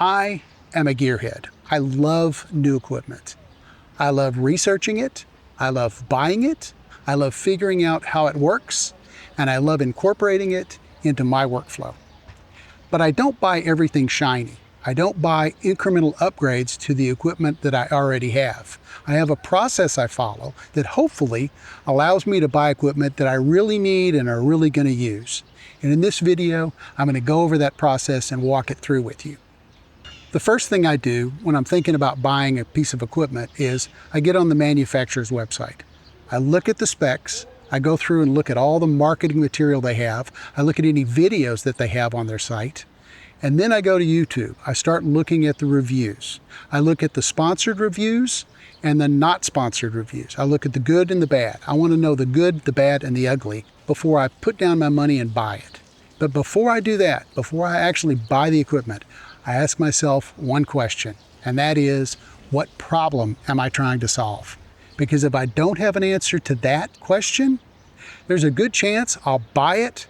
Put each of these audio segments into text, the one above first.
I am a gearhead. I love new equipment. I love researching it. I love buying it. I love figuring out how it works, and I love incorporating it into my workflow. But I don't buy everything shiny. I don't buy incremental upgrades to the equipment that I already have. I have a process I follow that hopefully allows me to buy equipment that I really need and are really going to use. And in this video, I'm going to go over that process and walk it through with you. The first thing I do when I'm thinking about buying a piece of equipment is I get on the manufacturer's website. I look at the specs. I go through and look at all the marketing material they have. I look at any videos that they have on their site. And then I go to YouTube. I start looking at the reviews. I look at the sponsored reviews and the not sponsored reviews. I look at the good and the bad. I want to know the good, the bad, and the ugly before I put down my money and buy it. But before I do that, before I actually buy the equipment, I ask myself one question, and that is, what problem am I trying to solve? Because if I don't have an answer to that question, there's a good chance I'll buy it,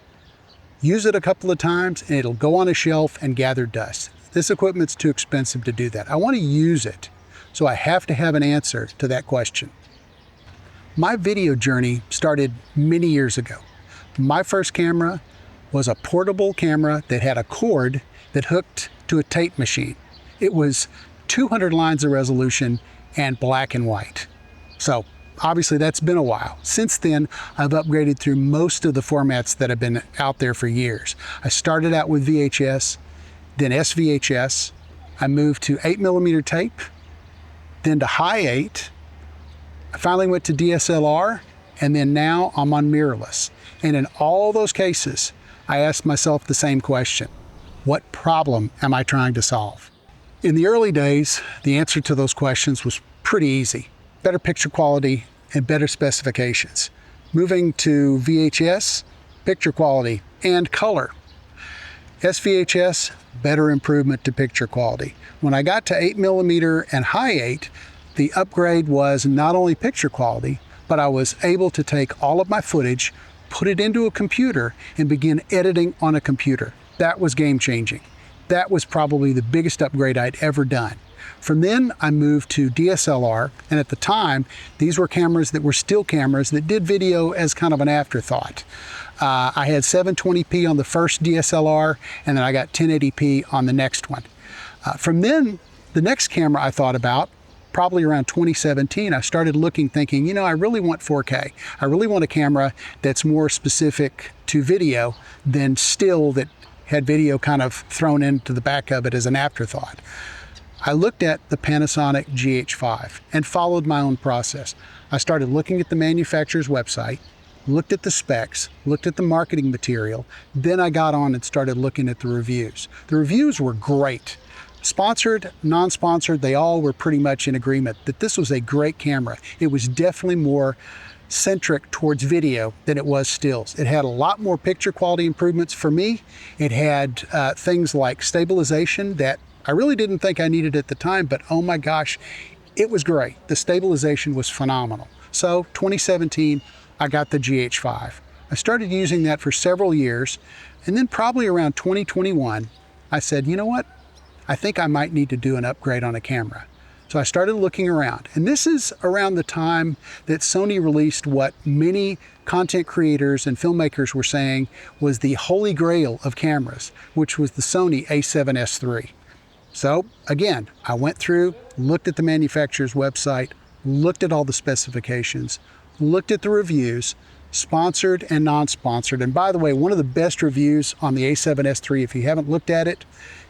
use it a couple of times, and it'll go on a shelf and gather dust. This equipment's too expensive to do that. I want to use it, so I have to have an answer to that question. My video journey started many years ago. My first camera was a portable camera that had a cord that hooked to a tape machine. It was 200 lines of resolution and black and white. So obviously that's been a while. Since then, I've upgraded through most of the formats that have been out there for years. I started out with VHS, then SVHS. I moved to 8mm tape, then to high 8. I finally went to DSLR, and then now I'm on mirrorless. And in all those cases, I asked myself the same question. What problem am I trying to solve? In the early days, the answer to those questions was pretty easy. Better picture quality and better specifications. Moving to VHS, picture quality and color. SVHS, better improvement to picture quality. When I got to 8mm and high 8, the upgrade was not only picture quality, but I was able to take all of my footage, put it into a computer, and begin editing on a computer. That was game-changing. That was probably the biggest upgrade I'd ever done. From then, I moved to DSLR, and at the time, these were cameras that were still cameras that did video as kind of an afterthought. I had 720p on the first DSLR, and then I got 1080p on the next one. From then, the next camera I thought about, probably around 2017, I started looking, thinking, you know, I really want 4K. I really want a camera that's more specific to video than still that had video kind of thrown into the back of it as an afterthought. I looked at the Panasonic GH5 and followed my own process. I started looking at the manufacturer's website, looked at the specs, looked at the marketing material, then I got on and started looking at the reviews. The reviews were great. Sponsored, non-sponsored, they all were pretty much in agreement that this was a great camera. It was definitely more centric towards video than it was stills. It had a lot more picture quality improvements for me. It had things like stabilization that I really didn't think I needed at the time, but oh my gosh, it was great. The stabilization was phenomenal. So 2017, I got the GH5. I started using that for several years, and then probably around 2021, I said, you know what? I think I might need to do an upgrade on a camera. So I started looking around, and this is around the time that Sony released what many content creators and filmmakers were saying was the holy grail of cameras, which was the Sony a7S III. So again, I went through, looked at the manufacturer's website, looked at all the specifications, looked at the reviews, sponsored and non-sponsored. And by the way, one of the best reviews on the a7S III, if you haven't looked at it,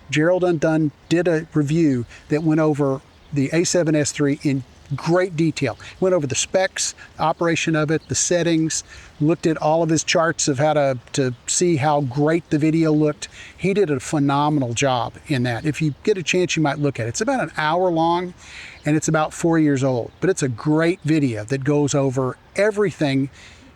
Gerald Undone did a review that went over the a7S III in great detail. Went over the specs, operation of it, the settings, looked at all of his charts of how to see how great the video looked. He did a phenomenal job in that. If you get a chance, you might look at it. It's about an hour long, and it's about 4 years old. But it's a great video that goes over everything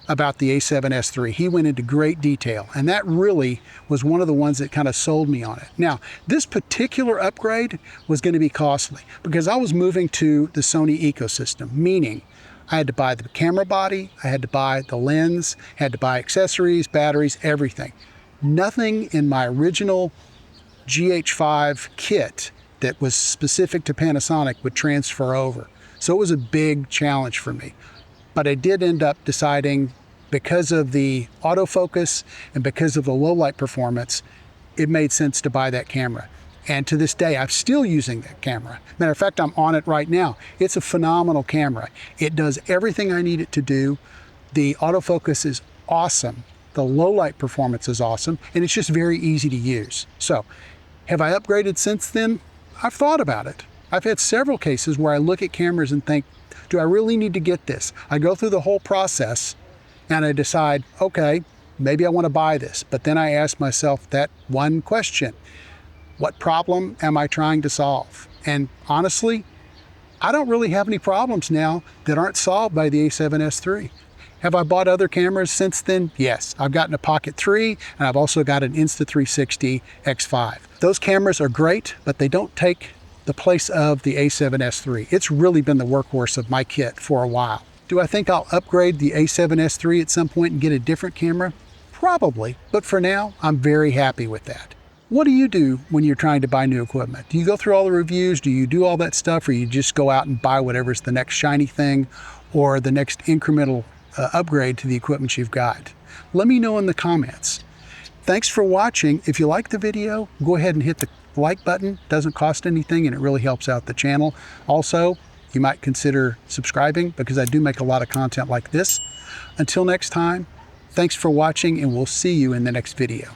about the a7S III. He went into great detail, and that really was one of the ones that kind of sold me on it. Now, this particular upgrade was going to be costly because I was moving to the Sony ecosystem, meaning I had to buy the camera body, I had to buy the lens, had to buy accessories, batteries, everything. Nothing in my original GH5 kit that was specific to Panasonic would transfer over. So it was a big challenge for me. But I did end up deciding, because of the autofocus and because of the low light performance, it made sense to buy that camera. And to this day, I'm still using that camera. Matter of fact, I'm on it right now. It's a phenomenal camera. It does everything I need it to do. The autofocus is awesome. The low light performance is awesome, and it's just very easy to use. So, have I upgraded since then? I've thought about it. I've had several cases where I look at cameras and think, do I really need to get this? I go through the whole process and I decide, okay, maybe I want to buy this. But then I ask myself that one question: what problem am I trying to solve? And honestly, I don't really have any problems now that aren't solved by the A7S III. Have I bought other cameras since then? Yes. I've gotten a Pocket 3, and I've also got an Insta360 X5. Those cameras are great, but they don't take the place of the A7S III. It's really been the workhorse of my kit for a while. Do I think I'll upgrade the A7S III at some point and get a different camera? Probably, but for now, I'm very happy with that. What do you do when you're trying to buy new equipment? Do you go through all the reviews? Do you do all that stuff? Or you just go out and buy whatever's the next shiny thing or the next incremental upgrade to the equipment you've got? Let me know in the comments. Thanks for watching. If you like the video, go ahead and hit the like button. It doesn't cost anything and it really helps out the channel. Also, you might consider subscribing because I do make a lot of content like this. Until next time, thanks for watching, and we'll see you in the next video.